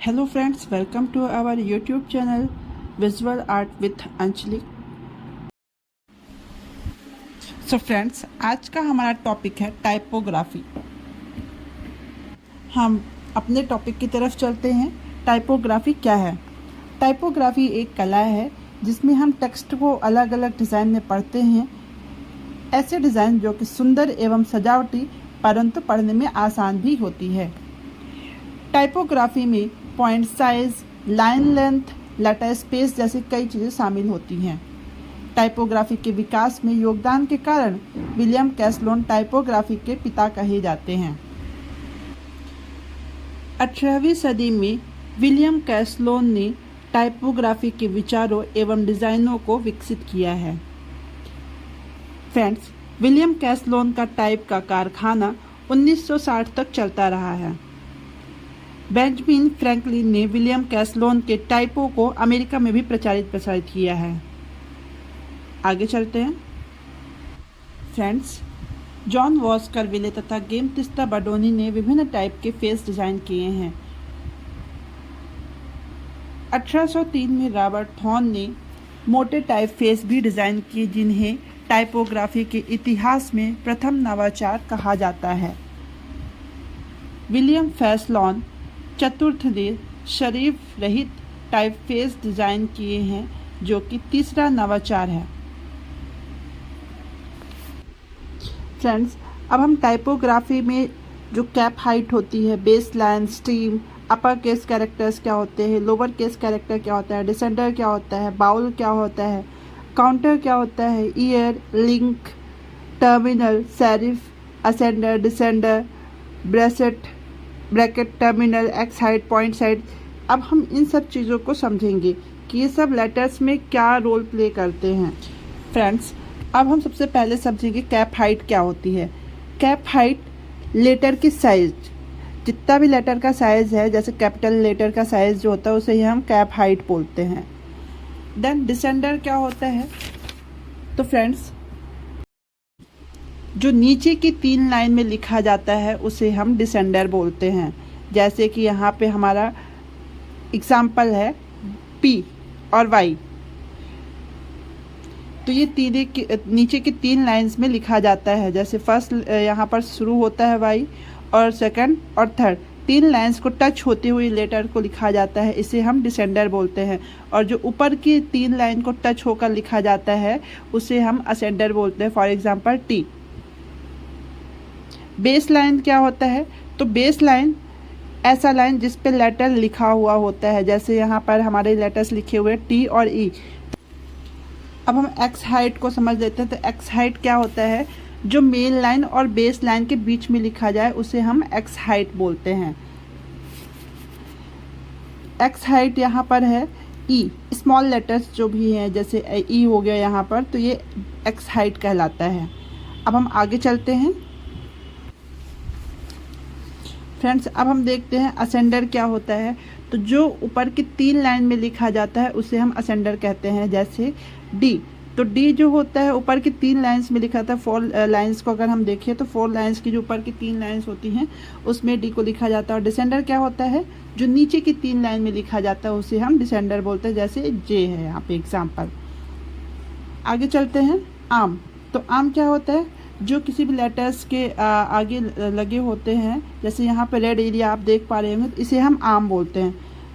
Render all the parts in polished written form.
Hello friends, welcome to our YouTube channel Visual Art with Anjali. So friends, आज का हमारा topic है typography. हम अपने टॉपिक की तरफ चलते हैं। टाइपोग्राफी क्या है? टाइपोग्राफी एक कला है जिसमें हम टेक्स्ट को अलग अलग डिज़ाइन में पढ़ते हैं। ऐसे डिज़ाइन जो कि सुंदर एवं सजावटी परंतु पढ़ने में आसान भी होती है। टाइपोग्राफी में point size, line length, letter space जैसी कई चीज़ें शामिल होती हैं। टाइपोग्राफी के विकास में योगदान के कारण विलियम कैसलोन टाइपोग्राफी के पिता कहे जाते हैं। 18वीं सदी में विलियम कैसलोन ने टाइपोग्राफी के विचारों एवं डिज़ाइनों को विकसित किया है। फ्रेंड्स, विलियम कैसलोन का टाइप का कारखाना 1960 तक चलता रहा है। बेंजामिन फ्रैंकलिन ने विलियम कैसलोन के टाइपों को अमेरिका में भी प्रसारित किया है। आगे चलते हैं। फ्रेंड्स, जॉन वॉस्करविले तथा गेमतिस्ता बडोनी ने विभिन्न टाइप के फेस डिज़ाइन किए हैं। 1803 में रॉबर्ट थॉर्न ने मोटे टाइप फेस भी डिज़ाइन किए, जिन्हें टाइपोग्राफी के इतिहास में प्रथम नवाचार कहा जाता है। विलियम कैसलोन चतुर्थ ने शरीफ रहित टाइपफेस डिज़ाइन किए हैं, जो कि तीसरा नवाचार है। फ्रेंड्स, अब हम टाइपोग्राफी में जो कैप हाइट होती है, base line, stream, upper case characters क्या होते हैं, लोअर केस कैरेक्टर क्या होता है, डिसेंडर क्या होता है, बाउल क्या होता है, काउंटर क्या होता है, year, link, terminal, serif, ascender, descender, bracket, terminal, x height, point side. अब हम इन सब चीज़ों को समझेंगे कि ये सब लेटर्स में क्या रोल प्ले करते हैं। फ्रेंड्स, अब हम सबसे पहले समझेंगे कैप हाइट क्या होती है। कैप हाइट लेटर की साइज, जितना भी लेटर का साइज़ है, जैसे कैपिटल लेटर का साइज़ जो होता है उसे ही हम कैप हाइट बोलते हैं। देन डिसेंडर क्या होता है? तो फ्रेंड्स, जो नीचे की 3 लाइन में लिखा जाता है उसे हम डिसेंडर बोलते हैं। जैसे कि यहाँ पे हमारा एग्जाम्पल है P और Y। तो ये नीचे की 3 लाइंस में लिखा जाता है। जैसे फर्स्ट यहाँ पर शुरू होता है Y और सेकंड और थर्ड 3 लाइंस को टच होते हुए लेटर को लिखा जाता है, इसे हम डिसेंडर बोलते हैं। और जो ऊपर की 3 लाइन को टच होकर लिखा जाता है उसे हम असेंडर बोलते हैं। For example T। Base line क्या होता है? तो बेस लाइन ऐसा लाइन जिस पे लेटर लिखा हुआ होता है, जैसे यहाँ पर हमारे लेटर्स लिखे हुए T और E। अब हम एक्स हाइट को समझ लेते हैं। तो एक्स हाइट क्या होता है? जो मेन लाइन और बेस लाइन के बीच में लिखा जाए उसे हम एक्स हाइट बोलते हैं। एक्स हाइट यहाँ पर है E, स्मॉल लेटर्स जो भी हैं, जैसे E हो गया यहाँ पर, तो ये एक्स हाइट कहलाता है। अब हम आगे चलते हैं। फ्रेंड्स, अब हम देखते हैं असेंडर क्या होता है। तो जो ऊपर की 3 लाइन में लिखा जाता है उसे हम असेंडर कहते हैं। जैसे D, तो D जो होता है ऊपर की 3 लाइंस में लिखा था। 4 लाइंस को अगर हम देखें तो 4 लाइंस की जो ऊपर की 3 लाइंस होती हैं उसमें D को लिखा जाता है। और डिसेंडर क्या होता है? जो नीचे की 3 लाइन में लिखा जाता है उसे हम डिसेंडर बोलते हैं। जैसे J है यहाँ पे एग्जाम्पल। आगे चलते हैं। आर्म, तो आर्म क्या होता है? जो किसी भी लेटर्स के आगे लगे होते हैं, जैसे यहाँ पे रेड एरिया आप देख पा रहे होंगे, तो इसे हम आर्म बोलते हैं।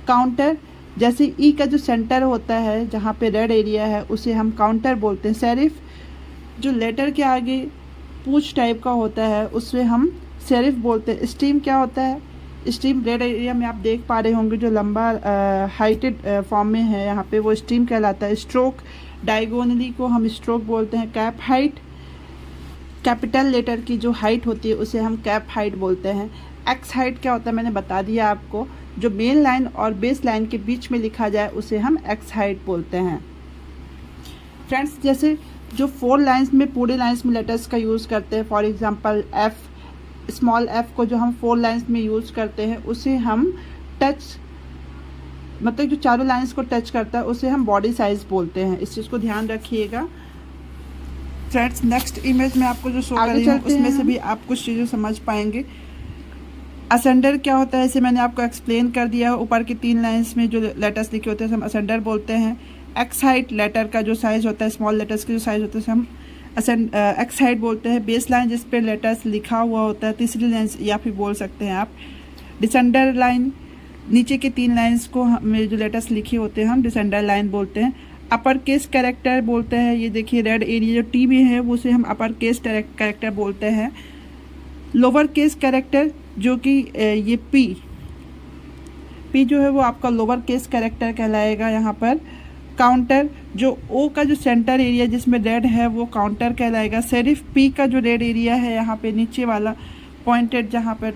काउंटर, जैसे ई का जो सेंटर होता है जहाँ पे रेड एरिया है उसे हम काउंटर बोलते हैं। सेरिफ, जो लेटर के आगे पूछ टाइप का होता है उसे हम सेरिफ बोलते हैं। स्ट्रीम क्या होता है? स्ट्रीम रेड एरिया में आप देख पा रहे होंगे जो लंबा हाइटेड फॉर्म में है यहाँ पे, वो स्ट्रीम कहलाता है। स्ट्रोक, डायगोनली को हम स्ट्रोक बोलते हैं। कैप हाइट, कैपिटल लेटर की जो हाइट होती है उसे हम कैप हाइट बोलते हैं। एक्स हाइट क्या होता है मैंने बता दिया आपको। जो मेन लाइन और बेस लाइन के बीच में लिखा जाए उसे हम एक्स हाइट बोलते हैं। फ्रेंड्स, जैसे जो 4 लाइंस में पूरे लाइंस में लेटर्स का यूज़ करते हैं, for example F, small f को जो हम 4 लाइंस में यूज़ करते हैं उसे हम टच, मतलब जो चारों लाइंस को टच करता है उसे हम बॉडी साइज बोलते हैं। इस चीज़ को ध्यान रखिएगा। फ्रेंड्स, नेक्स्ट इमेज में आपको जो शो कर रही हूँ उसमें से भी आप कुछ चीज़ें समझ पाएंगे। असेंडर क्या होता है इसे मैंने आपको एक्सप्लेन कर दिया है। ऊपर की 3 लाइंस में जो लेटर्स लिखे होते हैं हम असेंडर बोलते हैं। एक्स हाइट लेटर का जो साइज़ होता है, स्मॉल लेटर्स के जो साइज़ होते हैं हम एक्स हाइट बोलते हैं। बेस लाइन जिस पे लेटर्स लिखा हुआ होता है, तीसरी लाइन या फिर बोल सकते हैं आप डिसेंडर लाइन। नीचे के 3 लाइंस को में जो लेटर्स लिखे होते हैं हम डिसेंडर लाइन बोलते हैं। अपर केस कैरेक्टर बोलते हैं, ये देखिए रेड एरिया जो टी में है वो उसे हम अपर केस कैरेक्टर बोलते हैं। लोअर केस कैरेक्टर जो कि ये पी जो है वो आपका लोअर केस कैरेक्टर कहलाएगा। यहाँ पर काउंटर जो ओ का जो सेंटर एरिया जिसमें रेड है वो काउंटर कहलाएगा। सेरिफ पी का जो रेड एरिया है यहाँ पे नीचे वाला पॉइंटेड जहाँ पर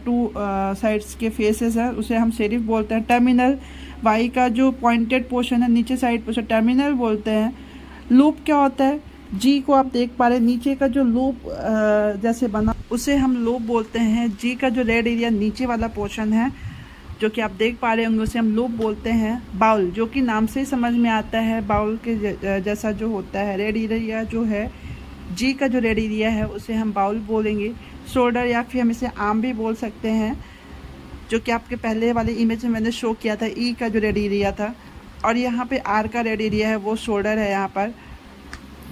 टू साइड्स के फेसेस है उसे हम सेरिफ बोलते हैं। टर्मिनल वाई का जो पॉइंटेड पोर्शन है नीचे साइड पर टर्मिनल बोलते हैं। लूप क्या होता है, जी को आप देख पा रहे हैं नीचे का जो लूप जैसे बना उसे हम लूप बोलते हैं। जी का जो रेड एरिया नीचे वाला पोर्शन है जो कि आप देख पा रहे होंगे उसे हम लूप बोलते हैं। बाउल जो कि नाम से ही समझ में आता है बाउल के जैसा जो होता है। रेड एरिया जो है जी का जो रेड एरिया है उसे हम बाउल बोलेंगे। शोल्डर या फिर हम इसे आर्म भी बोल सकते हैं, जो कि आपके पहले वाले इमेज में मैंने शो किया था। ई का जो रेड एरिया था और यहाँ पे आर का रेड एरिया है वो शोल्डर है। यहाँ पर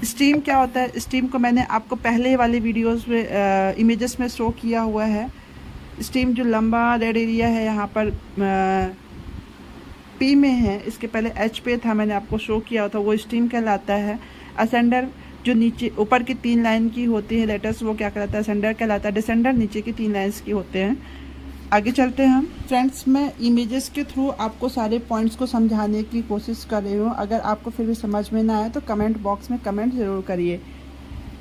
स्टीम क्या होता है, स्टीम को मैंने आपको पहले वाले वीडियोस में इमेजेस में शो किया हुआ है। स्टीम जो लंबा रेड एरिया है यहाँ पर पी में है, इसके पहले एच पे था मैंने आपको शो किया था, वो स्टीम कहलाता है। असेंडर जो नीचे ऊपर की 3 लाइन की होती है लेटर्स वो क्या कहलाता है, असेंडर कहलाता है। डिसेंडर नीचे की 3 लाइन्स की होते हैं। आगे चलते हैं हम। फ्रेंड्स मैं इमेजेस के थ्रू आपको सारे पॉइंट्स को समझाने की कोशिश कर रही हूँ। अगर आपको फिर भी समझ में ना आए तो कमेंट बॉक्स में कमेंट ज़रूर करिए।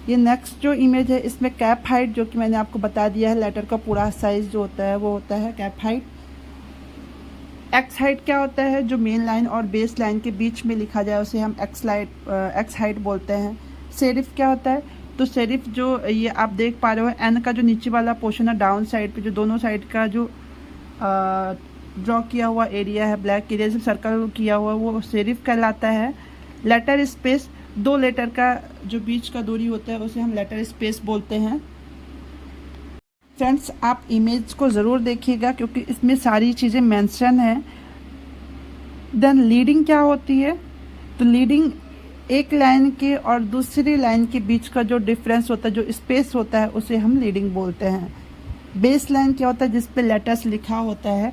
ये नेक्स्ट जो इमेज है इसमें कैप हाइट जो कि मैंने आपको बता दिया है, लेटर का पूरा साइज़ जो होता है वो होता है कैप हाइट। एक्स हाइट क्या होता है, जो मेन लाइन और बेस लाइन के बीच में लिखा जाए उसे हम एक्स हाइट बोलते हैं। सेरिफ क्या होता है, तो सेरिफ जो ये आप देख पा रहे हो एन का जो नीचे वाला पोर्शन है डाउन साइड पे जो दोनों साइड का जो ड्रॉ किया हुआ एरिया है, ब्लैक एरिया से सर्कल किया हुआ वो सेरिफ कहलाता है। लेटर स्पेस 2 लेटर का जो बीच का दूरी होता है उसे हम लेटर स्पेस बोलते हैं। फ्रेंड्स आप इमेज को ज़रूर देखिएगा क्योंकि इसमें सारी चीज़ें मेंशन है। देन लीडिंग क्या होती है, तो लीडिंग एक लाइन के और दूसरी लाइन के बीच का जो डिफरेंस होता है, जो स्पेस होता है उसे हम लीडिंग बोलते हैं। बेस लाइन क्या होता है, जिस पे लेटर्स लिखा होता है,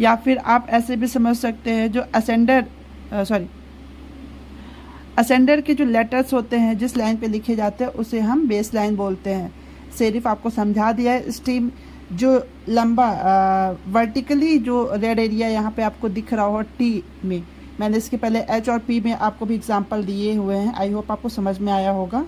या फिर आप ऐसे भी समझ सकते हैं जो असेंडर के जो लेटर्स होते हैं जिस लाइन पे लिखे जाते हैं उसे हम बेस लाइन बोलते हैं। सेरिफ आपको समझा दिया है। स्टीम जो लंबा वर्टिकली जो रेड एरिया यहाँ पे आपको दिख रहा हो टी में, मैंने इसके पहले एच और पी में आपको भी एग्जांपल दिए हुए हैं। आई होप आपको समझ में आया होगा।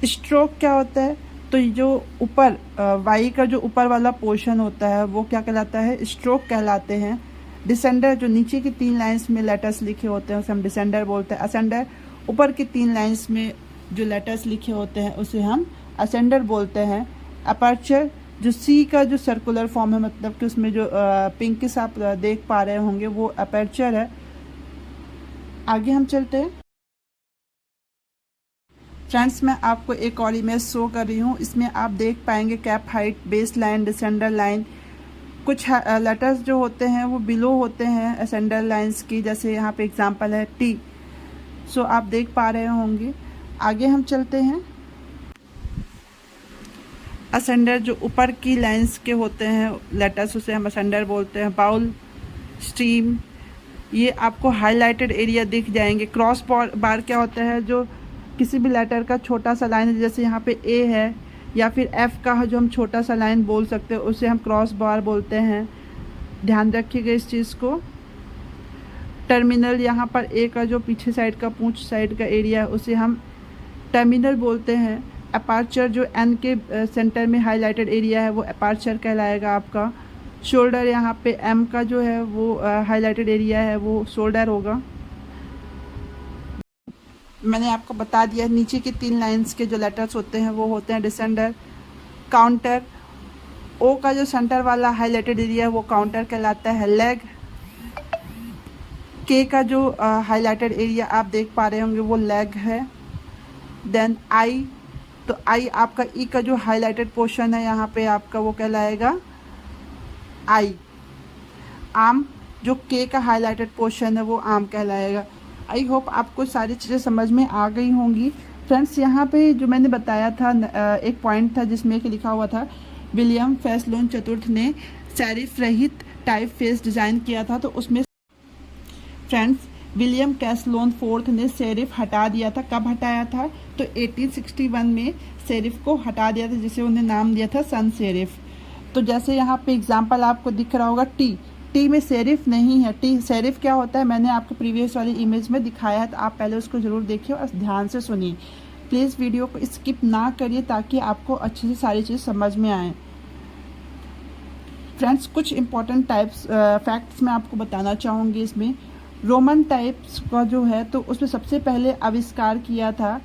स्ट्रोक क्या होता है, तो जो ऊपर वाई का जो ऊपर वाला पोर्शन होता है वो क्या कहलाता है, स्ट्रोक कहलाते हैं। डिसेंडर जो नीचे की 3 लाइंस में लेटर्स लिखे होते हैं उसे हम डिसेंडर बोलते हैं। असेंडर ऊपर की 3 लाइंस में जो लेटर्स लिखे होते हैं उसे हम असेंडर बोलते हैं। अपर्चर जो सी का जो सर्कुलर फॉर्म है, मतलब कि उसमें जो पिंकिश आप देख पा रहे होंगे वो अपर्चर है। आगे हम चलते हैं। फ्रेंड्स मैं आपको एक और इमेज शो कर रही हूँ, इसमें आप देख पाएंगे cap height, base line, descender line. कुछ लेटर्स जो होते हैं वो बिलो होते हैं असेंडर लाइंस की, जैसे यहाँ पे एग्जांपल है टी। सो आप देख पा रहे होंगे। आगे हम चलते हैं। असेंडर जो ऊपर की लाइंस के होते हैं लेटर्स उसे हम असेंडर बोलते हैं। बाउल, स्ट्रीम, ये आपको हाईलाइटेड एरिया दिख जाएंगे। क्रॉस बार क्या होता है, जो किसी भी लेटर का छोटा सा लाइन है, जैसे यहाँ पे ए है या फिर एफ का जो हम छोटा सा लाइन बोल सकते हैं उसे हम क्रॉस बार बोलते हैं। ध्यान रखिएगा इस चीज़ को। टर्मिनल यहाँ पर ए का जो पीछे साइड का पूंछ साइड का एरिया है उसे हम टर्मिनल बोलते हैं। अपार्चर जो एन के सेंटर में हाईलाइटेड एरिया है वो अपार्चर कहलाएगा आपका। शोल्डर यहाँ पे एम का जो है वो हाईलाइटेड एरिया है वो शोल्डर होगा। मैंने आपको बता दिया नीचे की 3 लाइंस के जो लेटर्स होते हैं वो होते हैं डिसेंडर। काउंटर, ओ का जो सेंटर वाला हाईलाइटेड एरिया है वो काउंटर कहलाता है। लेग, के का जो हाईलाइटेड एरिया आप देख पा रहे होंगे वो लेग है। देन आई, तो आई आपका ई का जो हाईलाइटेड पोर्शन है यहाँ पे आपका वो कहलाएगा आई। आम, जो के का हाईलाइटेड पोर्शन है वो आम कहलाएगा। आई होप आपको सारी चीज़ें समझ में आ गई होंगी। फ्रेंड्स, यहाँ पे जो मैंने बताया था एक पॉइंट था जिसमें कि लिखा हुआ था विलियम फैसलोन चतुर्थ ने सेरिफ रहित टाइप फेस डिज़ाइन किया था। तो उसमें फ्रेंड्स विलियम कैसलोन फोर्थ ने सेरिफ हटा दिया था। कब हटाया था? तो 1861 में सेरिफ को हटा दिया था, जिसे उन्हें नाम दिया था सन सेरिफ। तो जैसे यहाँ पे एग्जांपल आपको दिख रहा होगा टी में सेरिफ नहीं है। टी सेरिफ क्या होता है मैंने आपको प्रीवियस वाली इमेज में दिखाया है, तो आप पहले उसको ज़रूर देखिए और ध्यान से सुनिए। प्लीज़ वीडियो को स्किप ना करिए ताकि आपको अच्छे से सारी चीज़ समझ में आए। फ्रेंड्स, कुछ इंपॉर्टेंट टाइप्स फैक्ट्स मैं आपको बताना चाहूँगी इसमें। रोमन टाइप्स का जो है तो उसमें सबसे पहले आविष्कार किया था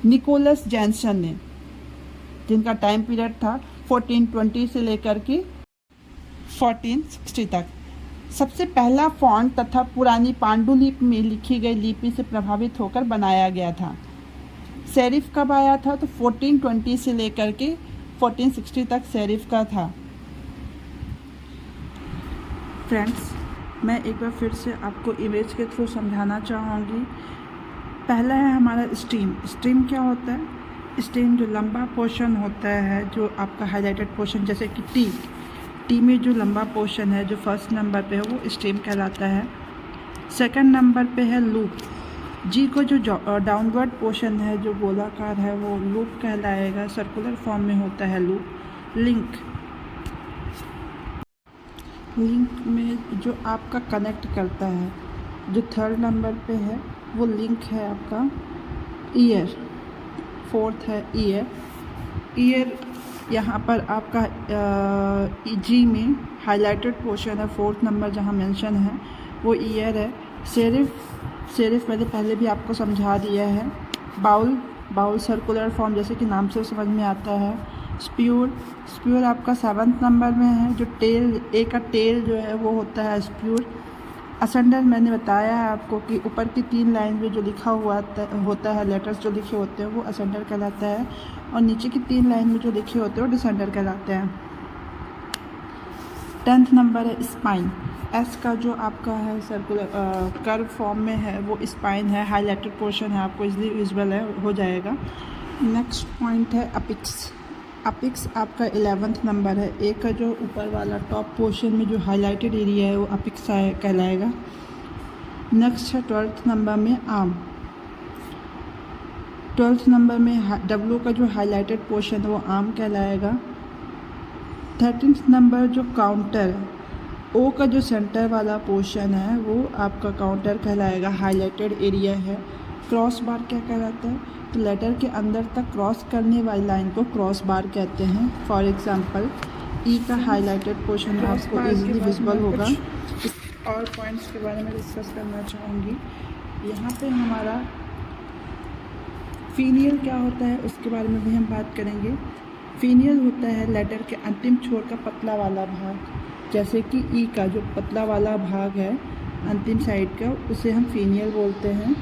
निकोलस जैनसन ने, जिनका टाइम पीरियड था 1420 से लेकर के 1460 तक। सबसे पहला फॉन्ट तथा पुरानी पांडुलिपि में लिखी गई लिपि से प्रभावित होकर बनाया गया था। सेरिफ कब आया था? तो 1420 से लेकर के 1460 तक सेरिफ का था। फ्रेंड्स, मैं एक बार फिर से आपको इमेज के थ्रू समझाना चाहूँगी। पहला है हमारा स्ट्रीम। स्ट्रीम क्या होता है? स्ट्रीम जो लंबा पोर्शन होता है, जो आपका हाईलाइटेड पोर्शन, जैसे कि टी में जो लंबा पोर्शन है जो फर्स्ट नंबर पे है वो स्ट्रीम कहलाता है। सेकंड नंबर पे है लूप। जी को जो डाउनवर्ड पोर्शन है जो गोलाकार है वो लूप कहलाएगा, सर्कुलर फॉर्म में होता है लूप। लिंक में जो आपका कनेक्ट करता है, जो थर्ड नंबर पे है वो लिंक है आपका। ईयर, फोर्थ है ईयर यहाँ पर आपका जी में हाईलाइटेड पोर्शन है, फोर्थ नंबर जहाँ मेंशन है वो ईयर है। सेरिफ मैंने पहले भी आपको समझा दिया है। बाउल सर्कुलर फॉर्म, जैसे कि नाम से समझ में आता है। स्प्यूर आपका 7th नंबर में है, जो ए का टेल जो है वो होता है स्प्यूर। असेंडर मैंने बताया है आपको कि ऊपर की 3 लाइन में जो लिखा हुआ होता है, लेटर्स जो लिखे होते हैं वो असेंडर कहलाता है, और नीचे की 3 लाइन में जो लिखे होते हैं वो डिसेंडर कहलाते हैं। 10th नंबर है स्पाइन। एस का जो आपका है सर्कुलर कर्व फॉर्म में है वो स्पाइन है, हाईलाइटेड पोर्शन है, आपको इजीली विजुअल हो जाएगा। नेक्स्ट पॉइंट है अपिक्स आपका 11th नंबर है। ए का जो ऊपर वाला टॉप पोर्शन में जो हाईलाइटेड एरिया है वो अपिक्स कहलाएगा। नेक्स्ट है 12th नंबर में आर्म। 12th नंबर में डब्ल्यू का जो हाईलाइटेड पोर्शन है वो आर्म कहलाएगा। 13th नंबर जो काउंटर, ओ का जो सेंटर वाला पोर्शन है वो आपका काउंटर कहलाएगा, हाईलाइटेड एरिया है। क्रॉस बार क्या कहलाता है? तो लेटर के अंदर तक क्रॉस करने वाली लाइन को क्रॉस बार कहते हैं। फॉर एग्जांपल ई का हाईलाइटेड पोर्शन आपको इजीली विजिबल होगा। और पॉइंट्स के बारे में डिस्कस करना चाहूँगी। यहाँ पे हमारा फीनियल क्या होता है उसके बारे में भी हम बात करेंगे। फीनियल होता है लेटर के अंतिम छोर का पतला वाला भाग, जैसे कि ई का जो पतला वाला भाग है अंतिम साइड का, उसे हम फीनियल बोलते हैं।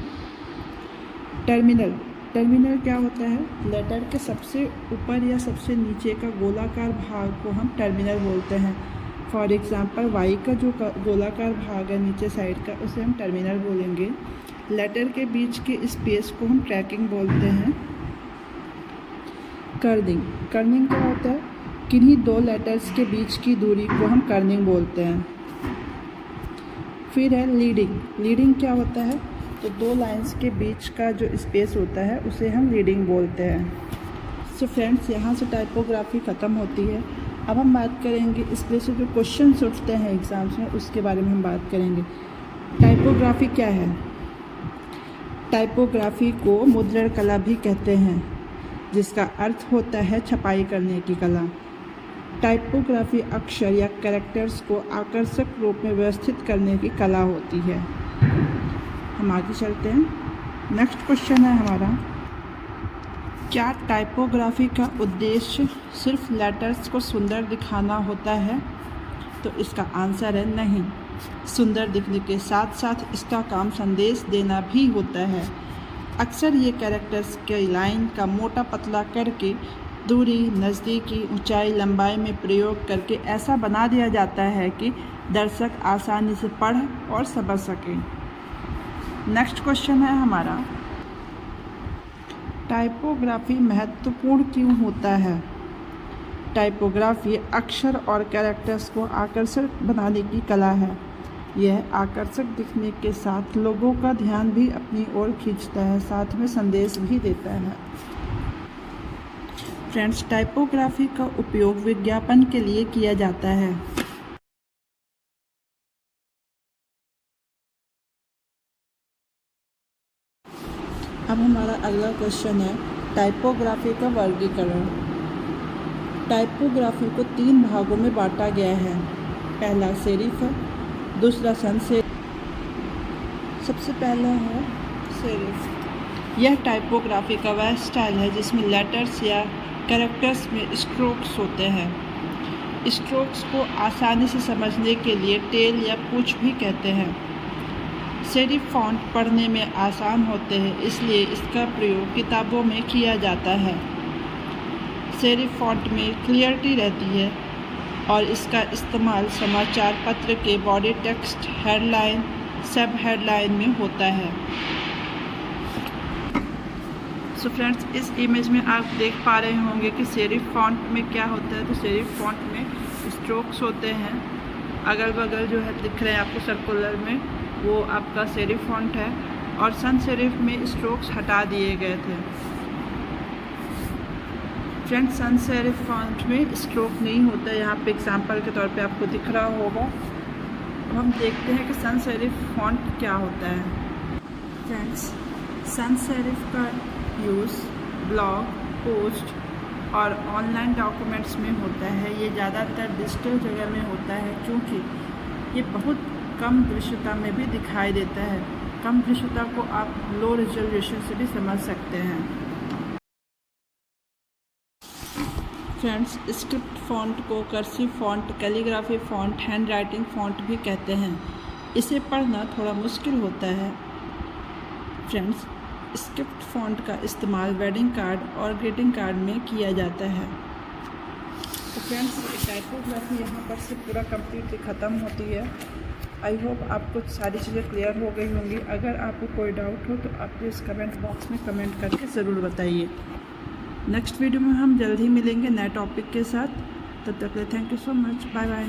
टर्मिनल क्या होता है? लेटर के सबसे ऊपर या सबसे नीचे का गोलाकार भाग को हम टर्मिनल बोलते हैं। फॉर एग्जांपल वाई का जो गोलाकार भाग है नीचे साइड का, उसे हम टर्मिनल बोलेंगे। लेटर के बीच के स्पेस को हम ट्रैकिंग बोलते हैं। कर्निंग क्या होता है? किन्हीं 2 लेटर्स के बीच की दूरी को हम कर्निंग बोलते हैं। फिर है लीडिंग क्या होता है? तो 2 लाइंस के बीच का जो स्पेस होता है उसे हम लीडिंग बोलते हैं। सो फ्रेंड्स, यहाँ से टाइपोग्राफी ख़त्म होती है। अब हम बात करेंगे इसमें से जो क्वेश्चंस उठते हैं एग्ज़ाम्स में, उसके बारे में हम बात करेंगे। टाइपोग्राफी क्या है? टाइपोग्राफी को मुद्रण कला भी कहते हैं, जिसका अर्थ होता है छपाई करने की कला। टाइपोग्राफी अक्षर या कैरेक्टर्स को आकर्षक रूप में व्यवस्थित करने की कला होती है। हम आगे चलते हैं। नेक्स्ट क्वेश्चन है हमारा, क्या टाइपोग्राफी का उद्देश्य सिर्फ लेटर्स को सुंदर दिखाना होता है? तो इसका आंसर है नहीं। सुंदर दिखने के साथ साथ इसका काम संदेश देना भी होता है। अक्सर ये कैरेक्टर्स की लाइन का मोटा पतला करके दूरी, नज़दीकी, ऊंचाई, लंबाई में प्रयोग करके ऐसा बना दिया जाता है कि दर्शक आसानी से पढ़ और समझ सकें। नेक्स्ट क्वेश्चन है हमारा, टाइपोग्राफी महत्वपूर्ण क्यों होता है? टाइपोग्राफी अक्षर और कैरेक्टर्स को आकर्षक बनाने की कला है। यह आकर्षक दिखने के साथ लोगों का ध्यान भी अपनी ओर खींचता है, साथ में संदेश भी देता है। फ्रेंड्स, टाइपोग्राफी का उपयोग विज्ञापन के लिए किया जाता है। अब हमारा अगला क्वेश्चन है, टाइपोग्राफी का वर्गीकरण। टाइपोग्राफी को 3 भागों में बांटा गया है। पहला सेरिफ है, दूसरा sans serif। सबसे पहला है सेरिफ। यह टाइपोग्राफी का वह स्टाइल है जिसमें लेटर्स या कैरेक्टर्स में स्ट्रोक्स होते हैं। स्ट्रोक्स को आसानी से समझने के लिए टेल या पूंछ भी कहते हैं। सेरिफ फॉन्ट पढ़ने में आसान होते हैं, इसलिए इसका प्रयोग किताबों में किया जाता है। सेरिफ फॉन्ट में क्लियरिटी रहती है और इसका इस्तेमाल समाचार पत्र के बॉडी टेक्स्ट, हेडलाइन, सब हेडलाइन में होता है। सो फ्रेंड्स, इस इमेज में आप देख पा रहे होंगे कि सेरिफ फॉन्ट में क्या होता है। तो सेरिफ फॉन्ट में स्ट्रोक्स होते हैं, अगल बगल जो है दिख रहे हैं आपको सर्कुलर में, वो आपका सेरिफ फॉन्ट है। और sans serif में स्ट्रोक्स हटा दिए गए थे। फ्रेंड्स, sans serif फॉन्ट में स्ट्रोक नहीं होता है, यहाँ पे एग्जांपल के तौर पे आपको दिख रहा होगा। अब हम देखते हैं कि sans serif फॉन्ट क्या होता है। फ्रेंड्स, sans serif का यूज़ ब्लॉग, पोस्ट और ऑनलाइन डॉक्यूमेंट्स में होता है। ये ज़्यादातर डिजिटल जगह में होता है क्योंकि ये बहुत कम दृश्यता में भी दिखाई देता है। कम दृश्यता को आप लो रेजोल्यूशन से भी समझ सकते हैं। फ्रेंड्स, स्क्रिप्ट फॉन्ट को cursive font, calligraphy font, hand writing font भी कहते हैं। इसे पढ़ना थोड़ा मुश्किल होता है। फ्रेंड्स, स्क्रिप्ट फॉन्ट का इस्तेमाल वेडिंग कार्ड और ग्रीटिंग कार्ड में किया जाता है। तो फ्रेंड्स, टाइपोग्राफी यहाँ पर से पूरा कम्प्लीटली ख़त्म होती है। आई होप आपको सारी चीज़ें क्लियर हो गई होंगी। अगर आपको कोई डाउट हो तो आप प्लीज़ कमेंट बॉक्स में कमेंट करके ज़रूर बताइए। नेक्स्ट वीडियो में हम जल्द ही मिलेंगे नए टॉपिक के साथ। तब तक के लिए thank you so much. Bye bye.